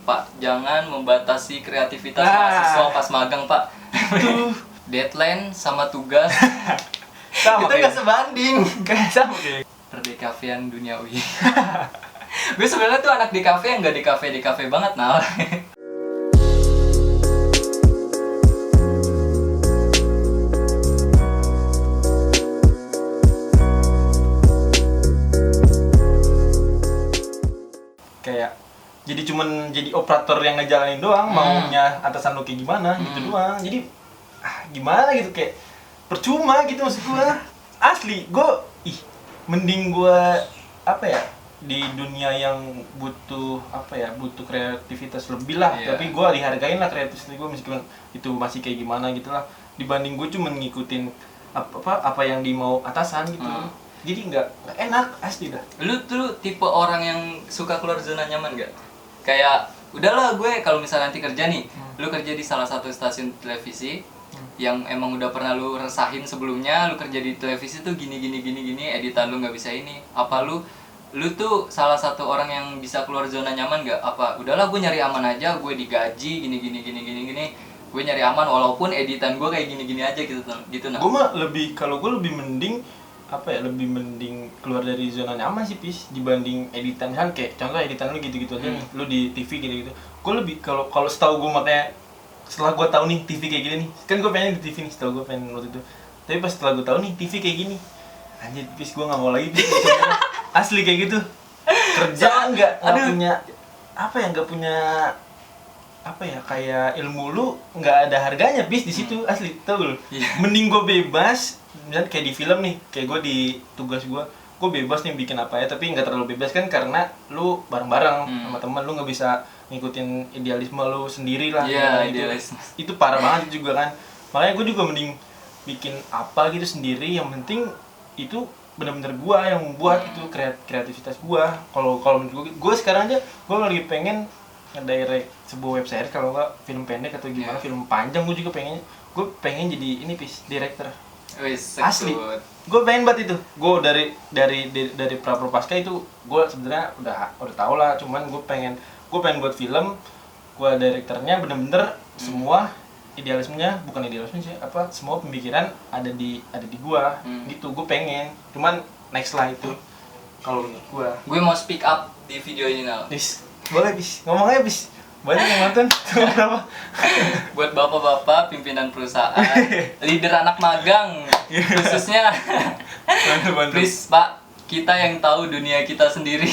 Pak, jangan membatasi kreativitas mahasiswa pas magang, Pak. Deadline sama tugas Sama itu kayak nggak sebanding. sama kayak. Perdekafian duniawi. Gue sebenarnya tuh anak DKV yang nggak DKV banget, nah. Kayak jadi cuman jadi operator yang ngejalanin doang, maunya atasan lu kayak gimana gitu doang. Jadi gimana gitu, kayak percuma gitu maksud gua. Asli gua mending gua apa ya, di dunia yang butuh butuh kreativitas lebih lah, tapi gua dihargain lah kreativitas gua meskipun itu masih kayak gimana gitu lah, dibanding gua cuma ngikutin apa yang dimau atasan gitu. Jadi nggak enak asli dah. Lu tuh tipe orang yang suka keluar zona nyaman gak? Kayak udahlah gue kalau misalnya nanti kerja nih, lu kerja di salah satu stasiun televisi yang emang udah pernah lu resahin sebelumnya, lu kerja di televisi tuh gini, editan lu nggak bisa ini. Apa lu tuh salah satu orang yang bisa keluar zona nyaman gak? Apa udahlah gue nyari aman aja, gue digaji gini, gue nyari aman walaupun editan gue kayak gini aja gitu nah. Gue mah gue lebih mending lebih mending keluar dari zona nyaman sih, Pis, dibanding editan. Kan kayak contoh editan lu gitu-gitu aja nih, lu di TV gitu-gitu. Gue lebih kalau setahu gue, makanya setelah gue tahu nih TV kayak gini nih, kan gue pengen di TV nih, setahu gue pengen waktu itu. Tapi pas setelah gue tahu nih TV kayak gini, anjir Pis, gue nggak mau lagi Pis. Asli kayak gitu. Kerjaan nggak punya nggak punya kayak ilmu lu nggak ada harganya Pis di situ. Asli, tau lu. Mending gue bebas. Misalnya kayak di film nih, kayak gue di tugas gue bebas nih bikin apa ya, tapi nggak terlalu bebas kan karena lu bareng-bareng sama teman, lu nggak bisa ngikutin idealisme lu sendiri lah. Idealisme itu parah banget juga kan. Makanya gue juga mending bikin apa gitu sendiri, yang penting itu benar-benar gue yang membuat itu kreativitas gue. Kalau menurut gue sekarang aja gue lagi pengen ngedirect sebuah website, kalau nggak film pendek atau gimana, film panjang. Gue pengen jadi ini director. Asli, gue pengen banget itu. Gue dari prapropaska itu gue sebenarnya udah tau lah, cuman gue pengen buat film. Gue direkturnya bener-bener semua idealismenya, bukan idealisme sih, semua pemikiran ada di gue gitu. Gue pengen, cuman next lah itu kalau menurut gue mau speak up di video ini now. Bis, boleh Bis, ngomong aja Bis, banyak yang nonton. Berapa? Buat bapak-bapak pimpinan perusahaan, leader anak magang khususnya, please Pak, kita yang tahu dunia kita sendiri,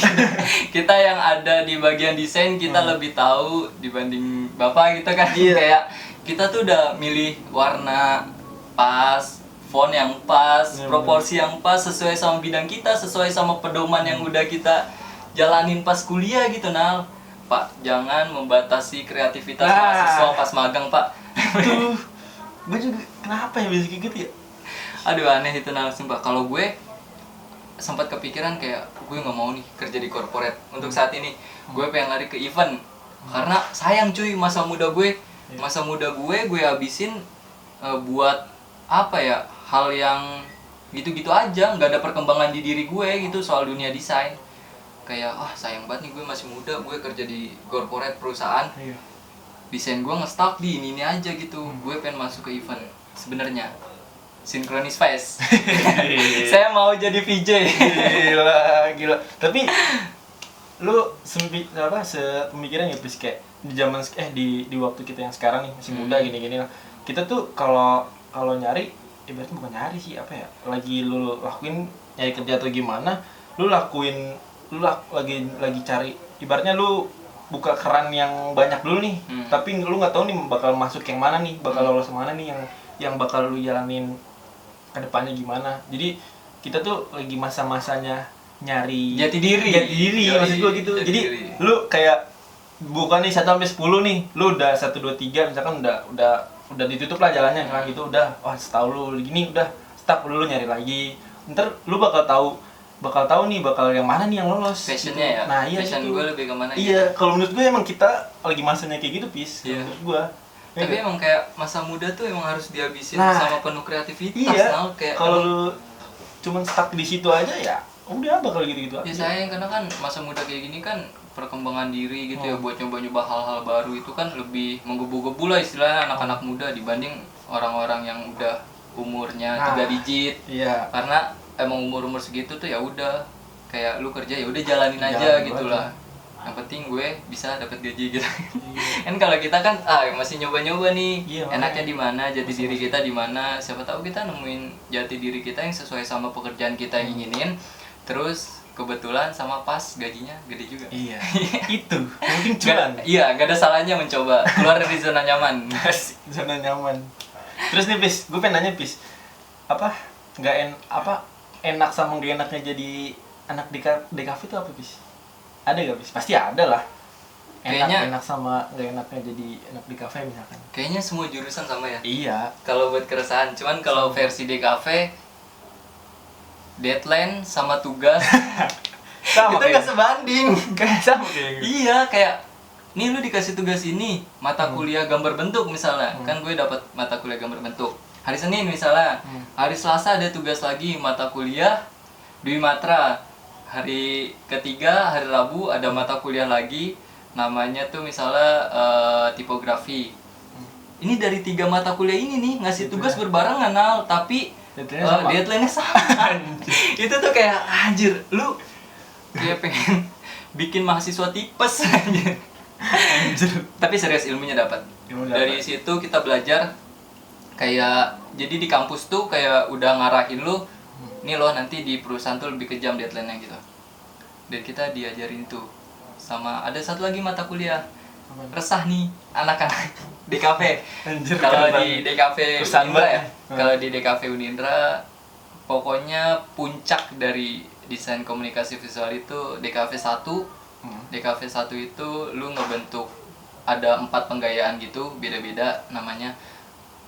kita yang ada di bagian desain, kita lebih tahu dibanding bapak gitu kan. Kayak kita tuh udah milih warna pas, font yang pas, proporsi yang pas, sesuai sama bidang kita, sesuai sama pedoman yang udah kita jalanin pas kuliah gitu. Nah Pak, jangan membatasi kreativitas mahasiswa pas magang, Pak. Tuh, gue juga kenapa ya bisa kayak gitu ya? Aduh, aneh itu sumpah. Kalau gue sempat kepikiran kayak gue nggak mau nih kerja di corporate untuk saat ini. Gue pengen lari ke event karena sayang cuy, masa muda gue habisin buat hal yang gitu-gitu aja, nggak ada perkembangan di diri gue gitu soal dunia desain. Kayak sayang banget nih, gue masih muda, gue kerja di corporate perusahaan, desain gue nge-stuck di ini aja gitu. Gue pengen masuk ke event sebenarnya, Synchronous Face. Saya mau jadi VJ. Gila. Tapi lu sepemikiran ya Pis, kayak di zaman di waktu kita yang sekarang nih, masih muda gini-gini lah. Kita tuh kalau nyari, ibaratnya bukan nyari sih, lagi lu lakuin nyari kerja atau gimana, lu lagi cari, ibaratnya lu buka keran yang banyak dulu nih, tapi lu nggak tahu nih bakal masuk yang mana nih, bakal lolos mana nih, yang bakal lu jalanin ke depannya gimana. Jadi kita tuh lagi masa-masanya nyari jati diri maksud gua gitu. Jadi lu kayak bukan nih 1 sampai 10 nih, lu udah 1 2 3 misalkan udah ditutup lah jalannya kan gitu, udah setahu lu gini udah stop, lu nyari lagi. Ntar lu bakal tahu nih bakal yang mana nih yang lolos. Passionnya gitu. ya. Nah, iya, passion gue lebih kemana iya, gitu. kalau menurut gue emang kita lagi masanya kayak gitu Pis. Menurut gue. Tapi emang kayak masa muda tuh emang harus dihabisin sama penuh kreativitas. Iya. Kalau lu cuman stuck di situ aja ya udah bakal gitu-gitu aja. Ya sayang, karena kan masa muda kayak gini kan perkembangan diri gitu ya, buat nyoba-nyoba hal-hal baru itu kan lebih menggebu-gebu lah istilahnya anak-anak muda dibanding orang-orang yang udah umurnya 3 digit. Iya. Karena emang umur-umur segitu tuh ya udah kayak lu kerja ya udah jalanin aja Jalanin gitulah. Yang penting gue bisa dapat gaji gitu. Kan kalau kita kan masih nyoba-nyoba nih. Iya, enaknya di mana, jati diri kita di mana. Siapa tahu kita nemuin jati diri kita yang sesuai sama pekerjaan kita yang inginin. Terus kebetulan sama pas gajinya gede juga. Iya. Itu. Yang penting cuan. Iya, gak ada salahnya mencoba keluar dari zona nyaman. Zona nyaman. Terus nih Pis, gue pengen nanya Pis, enak sama gak enaknya jadi anak di kafe itu apa Pis? Ada gak Pis? Pasti ada lah. Enak sama gak enaknya jadi anak di kafe misalkan. Kayaknya semua jurusan sama ya. Iya. Kalau buat keresahan, cuman kalau versi di kafe deadline sama tugas Sama itu kayak gak sebanding. sama kayak gitu. Iya, kayak nih lu dikasih tugas ini mata kuliah gambar bentuk misalnya. Kan gue dapat mata kuliah gambar bentuk hari Senin misalnya. Hari Selasa ada tugas lagi mata kuliah Dwi Matra. Hari ketiga hari Rabu ada mata kuliah lagi namanya tuh misalnya tipografi. Ini dari 3 mata kuliah ini nih ngasih tugas berbarengan tapi deadline-nya sama. Itu tuh kayak anjir, lu kayak pengen bikin mahasiswa tipes aja. Anjir. Tapi serius ilmunya dapat. Dari situ kita belajar kayak jadi di kampus tuh kayak udah ngarahin lu nih loh nanti di perusahaan tuh lebih kejam deadline-nya gitu. Dan kita diajarin tuh. Sama ada satu lagi mata kuliah. Resah nih anak-anak di kafe. Kalau di DKV Unindra ya. Kalau di DKV Unindra pokoknya puncak dari desain komunikasi visual itu DKV 1. DKV 1 itu lu ngebentuk ada 4 penggayaan gitu, beda-beda namanya.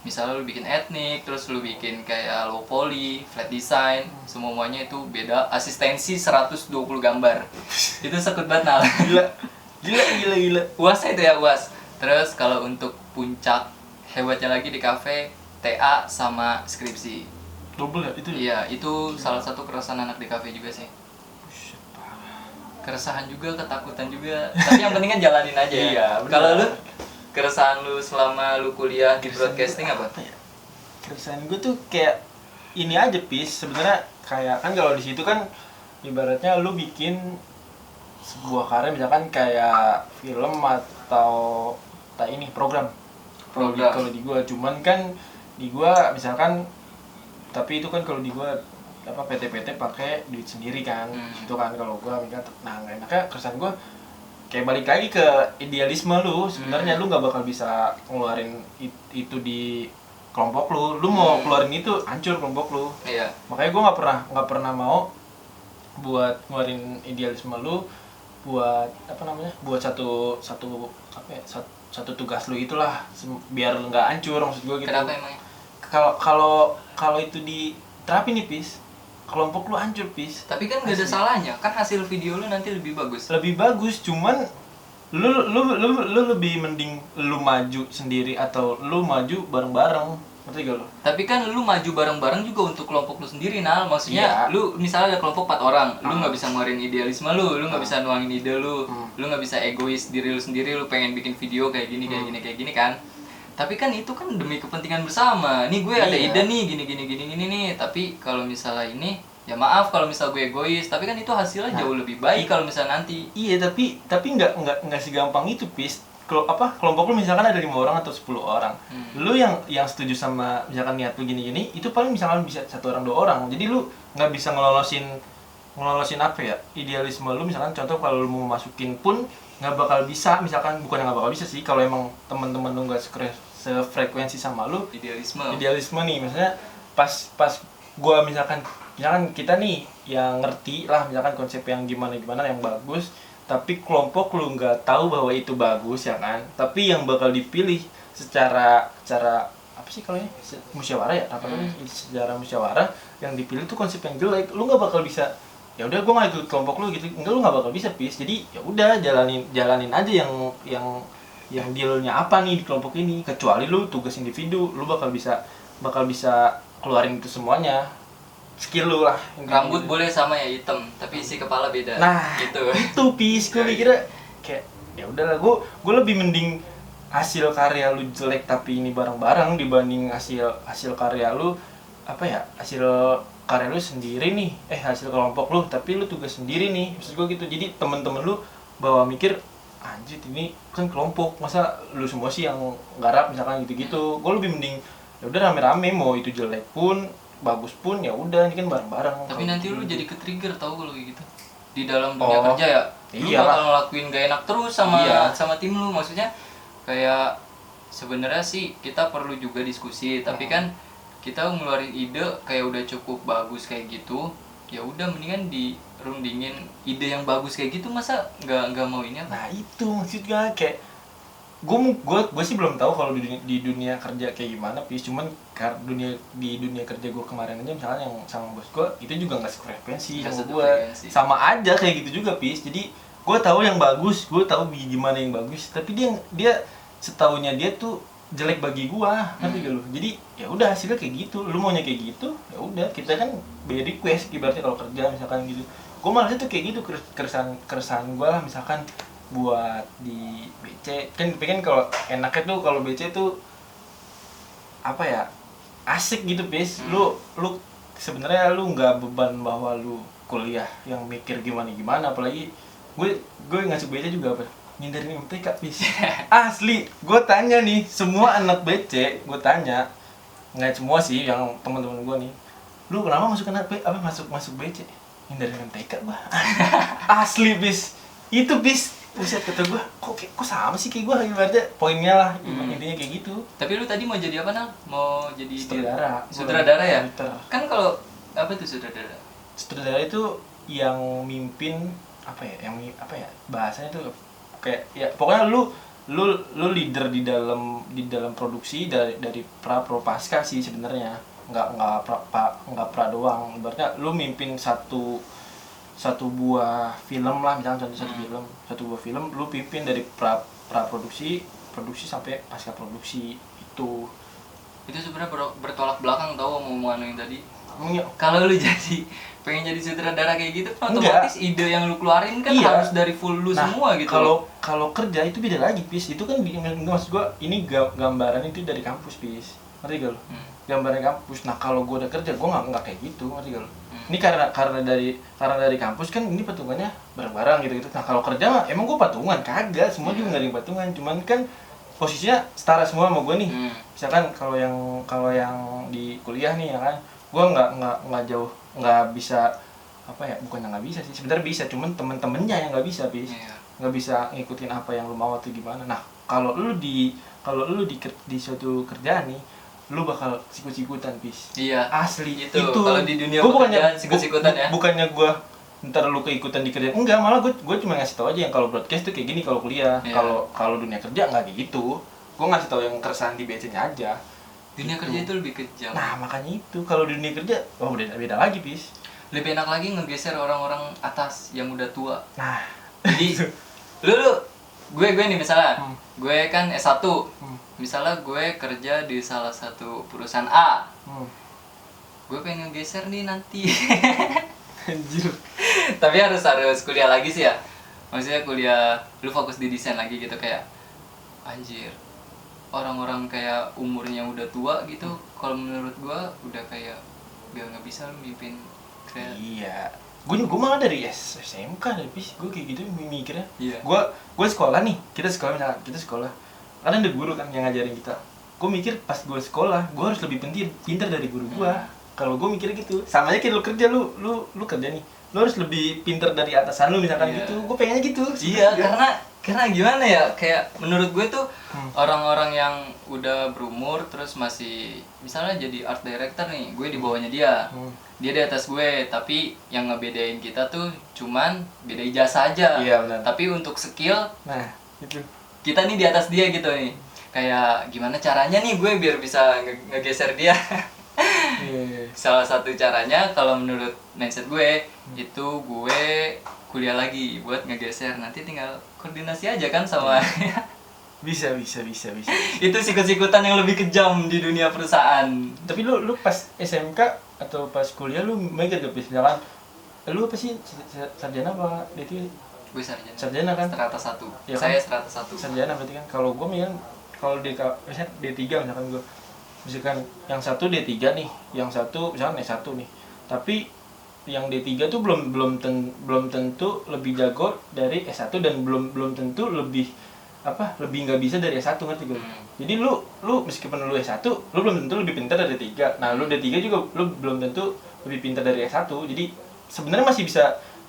Misalnya lu bikin etnik, terus lu bikin kayak low poly, flat design, semuanya itu beda. Asistensi 120 gambar. Itu sekut banget Nal. Gila. UAS itu ya UAS. Terus kalau untuk puncak hebatnya lagi di kafe TA sama skripsi. Double ya itu? Iya, itu salah satu keresahan anak di kafe juga sih. Keresahan juga, ketakutan juga. Tapi yang penting kan jalanin aja. Iya, kalau lu keresahan lu selama lu kuliah di broadcasting apa? Keresahan gue tuh kayak ini aja Pis, sebenarnya kayak kan kalau di situ kan ibaratnya lu bikin sebuah karya misalkan kayak film atau ini program. Kalau di gua cuman kan di gua misalkan tapi itu kan kalau di gua PT pakai duit sendiri kan. Itu kan kalau gua mikir nah enaknya keresahan gua kayak balik lagi ke idealisme lu. Sebenarnya lu nggak bakal bisa ngeluarin itu di kelompok lu mau keluarin itu hancur kelompok lu. Iya. Makanya gua nggak pernah mau buat ngeluarin idealisme lu buat buat satu tugas lu itulah biar nggak hancur maksud gue gitu. Kenapa emangnya? Kalau itu diterapin nih Pis, kelompok lu hancur Pis. Tapi kan nggak ada salahnya, kan hasil video lu nanti lebih bagus. Lebih bagus, cuman lu lebih mending lu maju sendiri atau lu maju bareng-bareng. Ngerti gak lu? Tapi kan lu maju bareng-bareng juga untuk kelompok lu sendiri, Nal. Maksudnya lu misalnya ada kelompok 4 orang, lu nggak bisa ngeluarin idealisme lu nggak bisa nuangin ide lu nggak bisa egois diri lu sendiri, lu pengen bikin video kayak gini kan. Tapi kan itu kan demi kepentingan bersama. Nih gue ada ide nih gini nih. Tapi kalau misalnya ini ya maaf kalau misal gue egois, tapi kan itu hasilnya jauh lebih baik kalau misalnya nanti. Iya, tapi nggak segampang itu Pis. Kelompok lu misalkan ada 5 orang atau 10 orang. Lu yang setuju sama misalkan niat lu gini-gini, itu paling misalkan bisa 1 orang 2 orang. Jadi lu nggak bisa ngelolosin apa ya? Idealisme lu misalkan contoh kalau lu mau masukin pun nggak bakal bisa, misalkan bukan nggak bakal bisa sih kalau emang teman-teman lu nggak sefrekuensi sama lu. Idealisme nih misalnya pas gua misalkan kita nih yang ngerti lah misalkan konsep yang gimana yang bagus, tapi kelompok lu nggak tahu bahwa itu bagus ya kan, tapi yang bakal dipilih secara apa sih kalau musyawarah ya secara musyawarah yang dipilih tuh konsep yang jelek, lu nggak bakal bisa ya udah gue nggak ikut kelompok lu gitu, enggak, lu nggak bakal bisa Pis. Jadi ya udah jalanin aja yang dealnya apa nih di kelompok ini, kecuali lu tugas individu lu bakal bisa keluarin itu semuanya skill lu lah. Rambut boleh sama ya hitam, tapi isi kepala beda. Nah, gitu. itu pis gue mikirnya kayak ya udahlah, gue lebih mending hasil karya lu jelek tapi ini bareng-bareng dibanding hasil karya lu apa ya, hasil karya lu sendiri nih, hasil kelompok lu tapi lu tugas sendiri nih, maksud gue gitu. Jadi temen-temen lu bawa mikir anjir ini kan kelompok, masa lu semua sih yang garap misalkan gitu-gitu. Gue lebih mending ya udah rame-rame, mau itu jelek pun bagus pun ya udah, ini kan bareng-bareng. Tapi kalo nanti gitu. lu jadi ke-trigger tau kalau kayak gitu di dalam dunia kerja ya. Lu Iyalah. bakal ngelakuin gak enak terus sama Iya. sama tim lu. Maksudnya kayak sebenarnya sih kita perlu juga diskusi, tapi kan kita ngeluarin ide kayak udah cukup bagus kayak gitu, ya udah mendingan dirundingin ide yang bagus kayak gitu, masa nggak mau ini apa? Nah itu maksudnya kayak gue sih belum tahu kalau di dunia kerja kayak gimana pis, cuman di dunia kerja gue kemarin aja misalnya yang sama bos gue itu juga nggak sefrekuensi Nggak sama gue, sefrekuensi. sama aja kayak gitu juga pis. Jadi gue tahu yang bagus, gue tahu gimana yang bagus, tapi dia setahunya dia tuh jelek bagi gue, ngerti gak lu? Jadi ya udah hasilnya kayak gitu, lu maunya kayak gitu ya udah, kita kan beri request ibaratnya kalau kerja misalkan gitu. Gue malah tuh kayak gitu, keresahan gue lah misalkan buat di BC kan, pengen kalau enaknya tuh kalau BC tuh apa ya, asik gitu bis. Lu sebenarnya lu nggak beban bahwa lu kuliah yang mikir gimana, apalagi gue ngasih BC juga apa, ngindarin MTK bis. Asli gue tanya nih semua anak BC, gue tanya, nggak semua sih, yang teman-teman gue nih, lu kenapa masuk masuk BC, ngindarin MTK gue. Asli bis, itu bis. Buset, kata gue, kok sama sih kayak gue, ibaratnya poinnya lah, intinya kayak gitu. Tapi lu tadi mau jadi apa, Nal? Mau jadi Sutradara ya? Editor. Kan kalau apa tuh sutradara? Sutradara itu yang mimpin apa ya, bahasanya tuh kayak ya pokoknya lu leader di dalam produksi dari pra pro pasca sih sebenarnya, nggak pra doang. Ibaratnya lu mimpin satu buah film lah, misalnya satu buah film lu pimpin dari pra produksi sampai pasca produksi. Itu Sebenarnya bertolak belakang tau sama omongan yang tadi. emang ya, Kalau lu pengen jadi sutradara kayak gitu kan Enggak. otomatis ide yang lu keluarin kan Iya. harus dari full lu semua gitu. Kalau kerja itu beda lagi pis, itu kan maksud gua ini gambaran itu dari kampus pis, ngerti gak lu? Gambaran kampus. Nah kalau gua udah kerja gua nggak kayak gitu, ngerti gak lu? Ini karena dari kampus kan ini patungannya bareng-bareng gitu. Nah kalau kerja mah emang gua patungan kagak, semua juga nggak ada yang patungan, cuman kan posisinya setara semua sama gua nih. Misalkan kalau yang di kuliah nih ya kan, gua nggak jauh, nggak bisa apa ya, bukannya nggak bisa sih, sebenarnya bisa, cuman temen-temennya yang nggak bisa bis. Nggak bisa ngikutin apa yang lu mau atau gimana. Nah kalau lu di suatu kerjaan nih, lu bakal sikut-sikutan bis. Iya. Asli itu. Kalau di dunia pekerjaan sikut-sikutan ya. Bukannya gua ntar lu keikutan di kerjaan, enggak, malah gua cuma ngasih tau aja yang kalau broadcast tuh kayak gini kalau kuliah. Iya. Kalau dunia kerja nggak kayak gitu. Gua ngasih tau yang keresahan di BC-nya aja. Dunia Gitu. kerja itu lebih kejam. Nah makanya itu kalau di dunia kerja beda lagi bis. Lebih enak lagi ngegeser orang-orang atas yang udah tua. Nah Jadi gue nih misalnya, gue kan S1. Misalnya gue kerja di salah satu perusahaan A. Gue pengen ngegeser nih nanti. Anjir. Tapi harus kuliah lagi sih ya. Maksudnya kuliah, lu fokus di desain lagi gitu, kayak anjir. Orang-orang kayak umurnya udah tua gitu, kalau menurut gue udah kayak nggak bisa lu mimpin kreatif. Iya. Gue malah dari SMK dari bis, gue kayak gitu mikirnya. Iya. Gue sekolah nih, kita sekolah. Ada guru kan yang ngajarin kita. Gue mikir pas gue sekolah, gue harus lebih pintar dari guru gue. Kalau gue mikirnya gitu, sama aja kayak lu kerja, lu kerja nih, lu harus lebih pintar dari atasan lu misalkan. Iya. Gitu. Gue pengennya gitu. Iya, karena gimana ya, kayak menurut gue tuh orang-orang yang udah berumur terus masih misalnya jadi art director nih, gue di bawahnya dia. Dia di atas gue, tapi yang ngebedain kita tuh cuman beda ijazah aja. Iya, benar. Tapi untuk skill, Nah, itu. kita nih di atas dia gitu nih. Kayak gimana caranya nih gue biar bisa ngegeser dia. Iya. Salah satu caranya kalau menurut mindset gue itu gue kuliah lagi buat ngegeser, nanti tinggal koordinasi aja kan sama Bisa. Itu sikut-sikutan yang lebih kejam di dunia perusahaan. Tapi lu pas SMK atau pas kuliah lu mikir gak misalkan lu apa sih sarjana apa itu? Gue sarjana. Sarjana kan? Strata 1. Ya kan? Saya strata 1. Sarjana berarti kan. Kalau gua misalkan kalau misalkan D3 misalkan gua misalkan yang satu D3 nih, yang satu misalkan S1 nih. Tapi yang D3 tuh belum tentu lebih jago dari S1 dan belum tentu lebih nggak bisa dari S1, ngerti gue. Jadi lu meskipun lu S1, lu belum tentu lebih pintar dari D3. Nah, lu D3 juga lu belum tentu lebih pintar dari S1. Jadi sebenarnya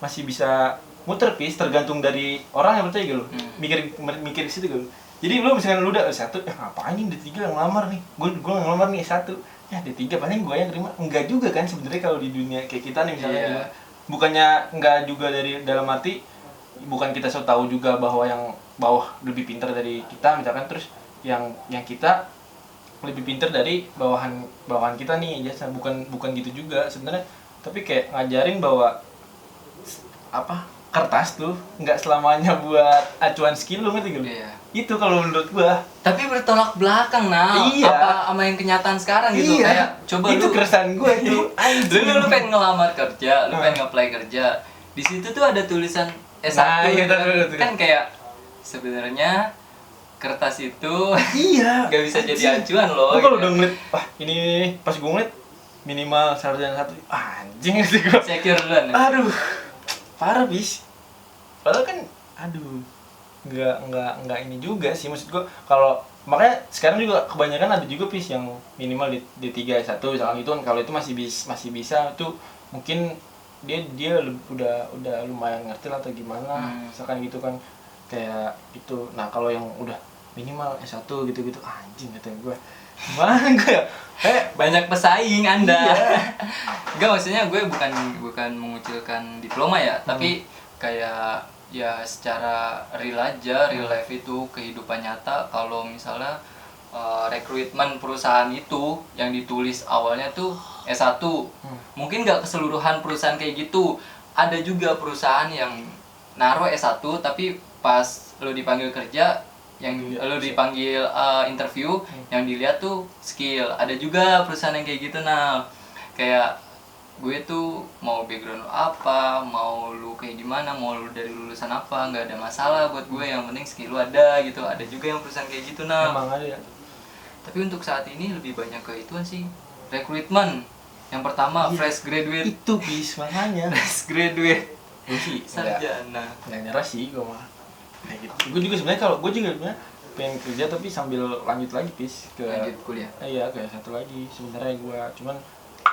masih bisa muter pis tergantung dari orang yang percaya gitu. Mikir situ gitu. Jadi lu misalkan lu udah S1, ngapain nih D3 ngelamar nih? Gua ngelamar nih S1. Ya D3 paling gue yang terima. Enggak juga kan sebenarnya kalau di dunia kayak kita nih misalnya. Bukannya enggak juga dari dalam arti bukan kita so tahu juga bahwa yang bawah lebih pintar dari kita misalkan, terus yang kita lebih pintar dari bawahan kita nih, ya bukan gitu juga sebenarnya, tapi kayak ngajarin bahwa kertas tuh nggak selamanya buat acuan skill lu, ngerti gak? Iya. Itu kalau menurut gua. Tapi bertolak belakang Iya. Apa sama yang kenyataan sekarang gitu. Iya. Kayak coba itu keresahan gua itu. lu pengen ngelamar kerja, lu pengen nge-apply kerja. Di situ tuh ada tulisan S1 Nah, iya, betul. kan kayak sebenarnya kertas itu Iya. gak bisa jadi acuan loh. Gua kalau gitu. udah ngeliat, ini pas gua ngeliat minimal sarjana 1, anjing sih gua. Secure duluan. Ya? Aduh, parah bis. Padahal kan, nggak ini juga sih, maksud gua. Kalau makanya sekarang juga kebanyakan ada juga bis yang minimal di D3 S1 misalkan itu kan, kalau itu masih bisa tuh mungkin dia udah lumayan ngerti lah atau gimana, misalkan gitu kan, kayak itu. Nah kalau yang udah minimal S1 gitu anjing kata gua, gimana gue ya? Banyak pesaing Anda. Iya. Enggak, maksudnya gue bukan mengucilkan diploma ya, tapi kayak ya secara real aja, real life itu kehidupan nyata. Kalau misalnya rekrutmen perusahaan itu yang ditulis awalnya tuh S1, mungkin nggak keseluruhan perusahaan kayak gitu. Ada juga perusahaan yang naruh S1 tapi pas lo dipanggil kerja, yang lo dipanggil interview, yang dilihat tuh skill. Ada juga perusahaan yang kayak gitu. Nah, kayak gue tuh mau background apa, mau lu kayak gimana, mau lu dari lulusan apa, nggak ada masalah buat gue, yang penting skill lu ada gitu. Ada juga yang perusahaan kayak gitu. Nah, emang ada ya. tapi untuk saat ini lebih banyak ke ituan sih, rekrutmen. Yang pertama fresh graduate. Itu bis makanya. Fresh graduate. Gue sih sarjana. nggak nyerah sih gue mah. Kayak gitu. Gue juga sebenarnya kalau gue juga sebenarnya pengen kerja tapi sambil lanjut lagi bis ke lanjut kuliah. Iya, kayak satu lagi sebenarnya gue, cuman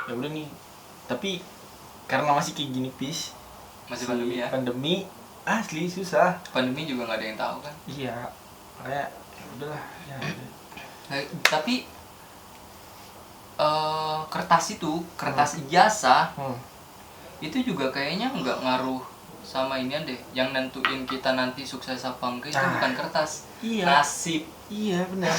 ya udah nih. Tapi karena masih kayak gini bis, Masih pandemi ya. Pandemi asli susah. Pandemi juga nggak ada yang tahu kan. Iya, kayak ya udahlah ya. Nah, tapi kertas ijazah itu juga kayaknya nggak ngaruh sama ini deh. Yang nentuin kita nanti sukses apa enggak itu bukan kertas. Iya. Nasib. Iya benar.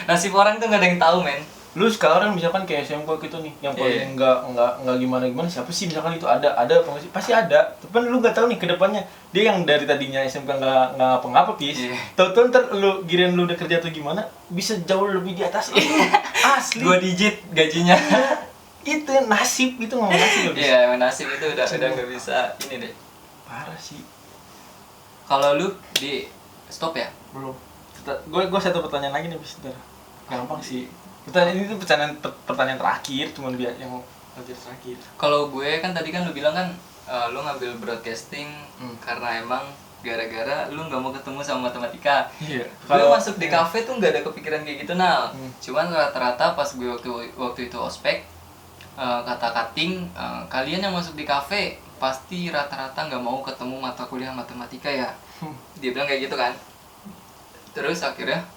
Nasib orang tuh nggak ada yang tahu, men. Lu sekarang misalkan kayak SMK gitu nih, yang paling nggak gimana siapa sih misalkan itu ada apa nggak sih? Pasti ada. Tapi lu nggak tahu nih kedepannya dia yang dari tadinya SMK nggak ngapa-ngapa pis. Tahu-tahu ntar lu giliran lu udah kerja tuh gimana bisa jauh lebih di atas lu. Asli. 2 digit gajinya. Itu nasib, itu ngomong nasib. Iya, nasib itu udah nggak bisa ini deh. Parah sih. Kalau lu di stop ya? Belum. Gue satu pertanyaan lagi nih bis, gampang sih. Pertanyaan ini tuh pertanyaan terakhir, cuman biar yang terakhir. Kalau gue kan tadi kan lu bilang kan lu ngambil broadcasting karena emang gara-gara lu nggak mau ketemu sama matematika. Iya. Gue masuk di kafe tuh nggak ada kepikiran kayak gitu, Nal. Cuman rata-rata pas gue waktu itu ospek kata cutting, kalian yang masuk di kafe pasti rata-rata nggak mau ketemu mata kuliah matematika ya. Dia bilang kayak gitu kan. Terus akhirnya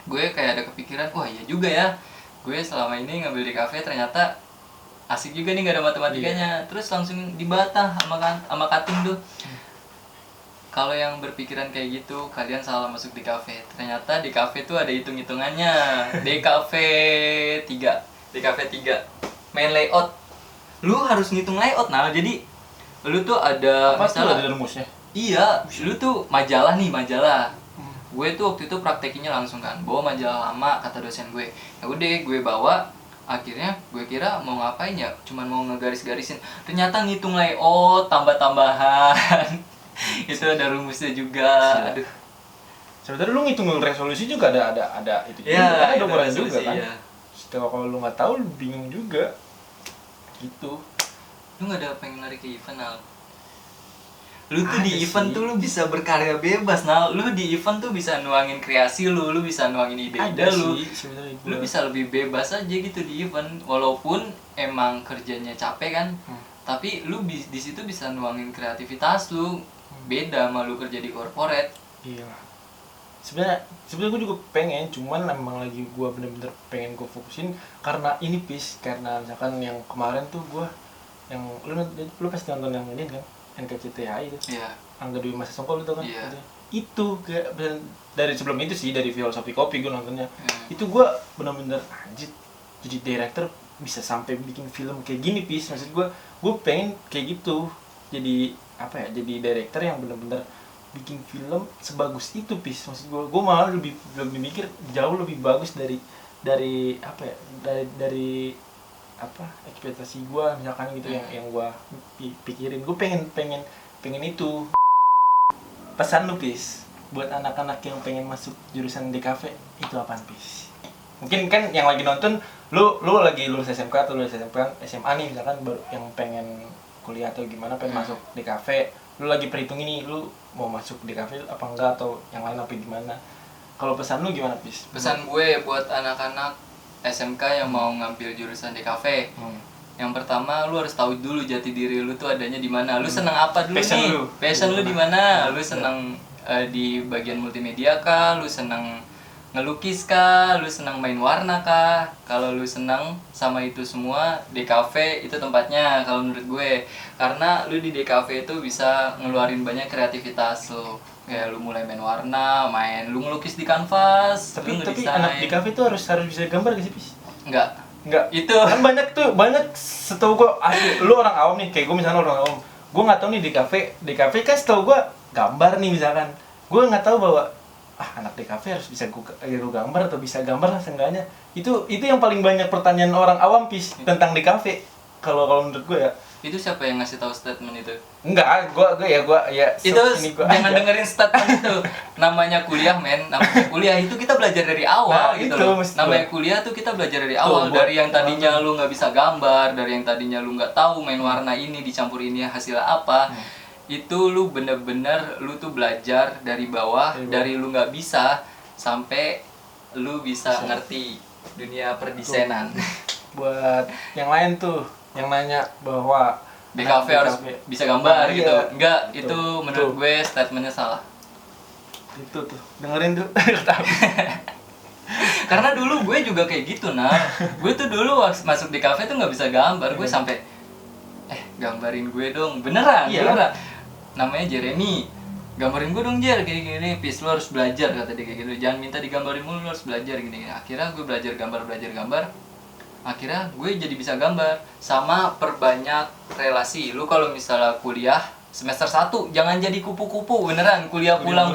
gue kayak ada kepikiran, wah iya juga ya, gue selama ini ngambil di kafe ternyata asik juga nih, gak ada matematikanya. Terus langsung dibantah sama cutting tuh. Kalau yang berpikiran kayak gitu, kalian salah masuk di kafe. Ternyata di kafe tuh ada hitung-hitungannya. DKV 3 main layout, lu harus ngitung layout. Nah jadi lu tuh ada apa misalnya tuh ada rumusnya? iya, lu tuh majalah gue tuh waktu itu praktekinnya langsung kan, bawa majalah lama kata dosen gue. Ya udah gue bawa, akhirnya gue kira mau ngapain ya, cuman mau ngegaris-garisin, ternyata ngitung layout, tambah-tambahan. Itu ada rumusnya juga. Aduh. Sebenarnya lu ngitung resolusi juga ada itu juga, Ya, ada ukuran juga kan. ya. Kalau lu nggak tahu, lu bingung juga. Gitu. Lu nggak ada pengen lari ke event, Al? Lu tuh Ada di event sih. tuh lu bisa berkarya bebas, Nal. Lu di event tuh bisa nuangin kreasi lu bisa nuangin ide-ide Ada lu. sih sebenarnya Lu bisa lebih bebas aja gitu di event, walaupun emang kerjanya capek kan. Tapi lu di situ bisa nuangin kreativitas lu. Beda sama lu kerja di corporate. Iya. Sebenarnya gue juga pengen, cuman emang lagi gue bener-bener pengen gue fokusin karena ini karena misalkan yang kemarin tuh gue yang lu pasti nonton yang ini kan, NKCTHI itu. Iya. Angga Dwi Masa Songko lu tau kan? Iya. Itu kayak dari sebelum itu sih, dari Filosofi Kopi gue nontonnya. Itu Hmm. gue bener-bener anjir, jadi director bisa sampai bikin film kayak gini maksud gue pengen kayak gitu, jadi apa ya, jadi director yang bener-bener bikin film sebagus itu maksud gue malah lebih mikir jauh lebih bagus dari apa ya, dari apa ekspektasi gue misalkan gitu, yang gue pikirin. Gue pengen itu. Pesan lu buat anak-anak yang pengen masuk jurusan DKV itu apaan mungkin kan yang lagi nonton lu lagi lulus SMK atau lulus SMA nih misalkan, baru yang pengen kuliah atau gimana, pengen masuk DKV, lu lagi perhitung ini lu mau masuk DKV apa enggak atau yang lain apa gimana. Kalau pesan lu gimana Pesan gue buat anak-anak SMK yang mau ngambil jurusan DKV. Yang pertama, lu harus tahu dulu jati diri lu tuh adanya di mana. Lu senang apa dulu Passion nih? lu. Passion lu di mana? Lu senang di bagian multimedia kah? Lu senang ngelukis kah? Lu senang main warna kah? Kalau lu senang sama itu semua, DKV itu tempatnya kalau menurut gue. Karena lu di DKV itu bisa ngeluarin banyak kreativitas lu. Kayak lu mulai main warna, lu ngelukis di kanvas, Tapi lu anak ngedesain. DKV tuh harus bisa gambar gak sih Enggak. Itu kan banyak setahu gue asli. Lu orang awam nih, kayak gue misalnya orang awam, gue nggak tahu nih DKV kan setahu gue gambar nih misalkan, gue nggak tahu bahwa anak DKV harus bisa gue gambar atau bisa gambar lah seenggaknya. Itu yang paling banyak pertanyaan orang awam tentang DKV. Kalau menurut gue ya. itu siapa yang ngasih tahu statement itu? Enggak, gue ya Itu jangan dengerin statement itu. Namanya kuliah, men. Namanya kuliah itu kita belajar dari awal gitu loh. Namanya kuliah tuh kita belajar dari awal. Dari yang tadinya lu nggak bisa gambar, dari yang tadinya lu nggak tahu main warna ini dicampur ini hasilnya apa. Itu lu bener-bener lu tuh belajar dari bawah, dari lu nggak bisa sampai lu bisa ngerti dunia perdesainan. Buat yang lain tuh yang nanya bahwa DKV harus bisa gambar gitu. Iya. Enggak, itu menurut gue statementnya salah. Itu tuh, dengerin tuh. Karena dulu gue juga kayak gitu, nah. Gue tuh dulu masuk di kafe tuh nggak bisa gambar. Gue sampai gambarin gue dong. Beneran. Namanya Jeremy. Gambarin gue dong, Jer, kayak gini. Pis, lu harus belajar kata dia kayak gitu. Jangan minta digambarin mulu, lu harus belajar gini. Akhirnya gue belajar gambar. Akhirnya gue jadi bisa gambar. Sama perbanyak relasi. Lu kalau misalnya kuliah semester 1 jangan jadi kupu-kupu, beneran. Kuliah pulang.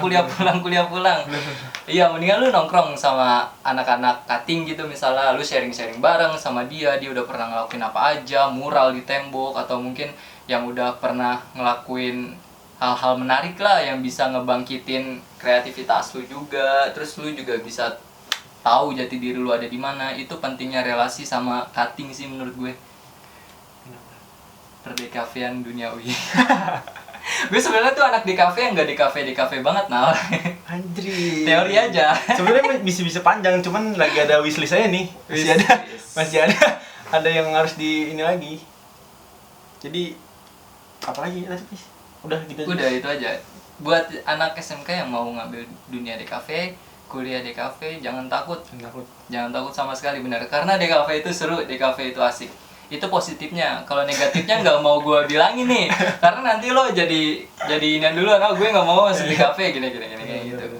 Iya, mendingan lu nongkrong sama anak-anak cutting gitu misalnya. Lu sharing-sharing bareng sama dia udah pernah ngelakuin apa aja, mural di tembok, atau mungkin yang udah pernah ngelakuin hal-hal menarik lah yang bisa ngebangkitin kreativitas lu juga. Terus lu juga bisa tahu jati diri lu ada di mana. Itu pentingnya relasi sama cutting sih menurut gue. Perdekavean duniawi. Gue sebenarnya tuh anak DKV yang nggak DKV banget, nah. Anjir. Teori aja. Sebenarnya bisa panjang, cuman lagi ada wishlist aja nih. Masih ada yang harus di ini lagi. Jadi apalagi tadi udah gitu. Udah itu aja. Buat anak SMK yang mau ngambil dunia DKV, kuliah DKV, jangan takut sama sekali, benar. Karena DKV itu seru, DKV itu asik. Itu positifnya. Kalau negatifnya nggak mau gue bilangin nih, karena nanti lo jadi ini dulu, gue nggak mau masuk DKV gini gitu.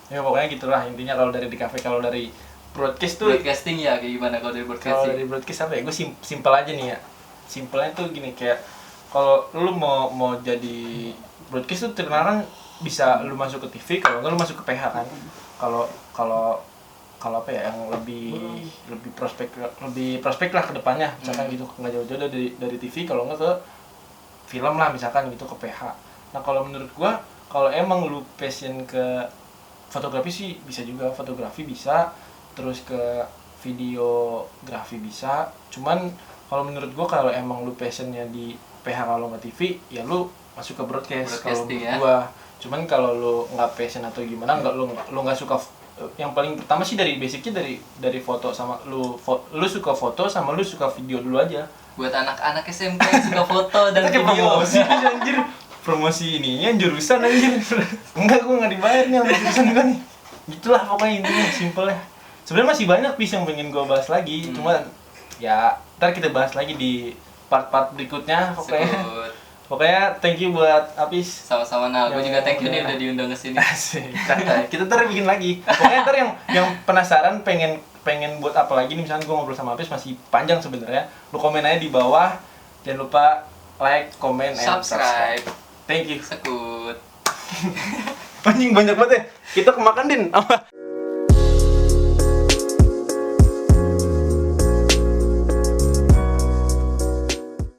Ya pokoknya gitulah intinya. Kalau dari DKV, kalau dari broadcast tuh, broadcasting ya kayak gimana kalau dari broadcasting? Kalau dari broadcast apa ya, gue simpel aja nih ya. Simpelnya tuh gini, kayak kalau lu mau jadi broadcast tuh terkenal bisa lu masuk ke TV, kalau enggak lu masuk ke PH kan. Kalau kalau kalau apa ya, yang lebih prospek lah ke depannya, misalkan gitu, nggak jauh-jauh dari TV, kalau enggak ke film lah misalkan gitu, ke PH. Nah kalau menurut gua, kalau emang lu passion ke fotografi sih bisa juga, fotografi bisa, terus ke videografi bisa. Cuman kalau menurut gua, kalau emang lu passionnya di PH kalau nggak TV, ya lu masuk ke broadcast kalau menurut ya. gua. Cuman kalau lu nggak passion atau gimana, lu nggak suka, yang paling pertama sih dari basicnya dari foto, sama lu suka foto sama lu suka video dulu aja. Buat anak-anak SMP yang suka foto dan Kita kayak video. promosi anjir, promosi ininya jurusan anjir. Enggak, gua nggak dibayar nih sama jurusan gua nih. Gitulah pokoknya intinya, simple ya. Sebenarnya masih banyak yang pengen gua bahas lagi, cuma ya ntar kita bahas lagi di part-part berikutnya pokoknya. Sebut. Pokoknya thank you buat Apis. Sama-sama, nah gue juga thank you nih udah udah diundang ke sini. Asik. Santai. Kita ntar bikin lagi. Pokoknya ntar yang penasaran pengen buat apa lagi nih, misalnya gue ngobrol sama Apis masih panjang sebenarnya. Lu komen aja di bawah. Jangan lupa like, comment, and subscribe. Thank you. Sekut. Anjing banyak banget ya. Kita kemakan Din.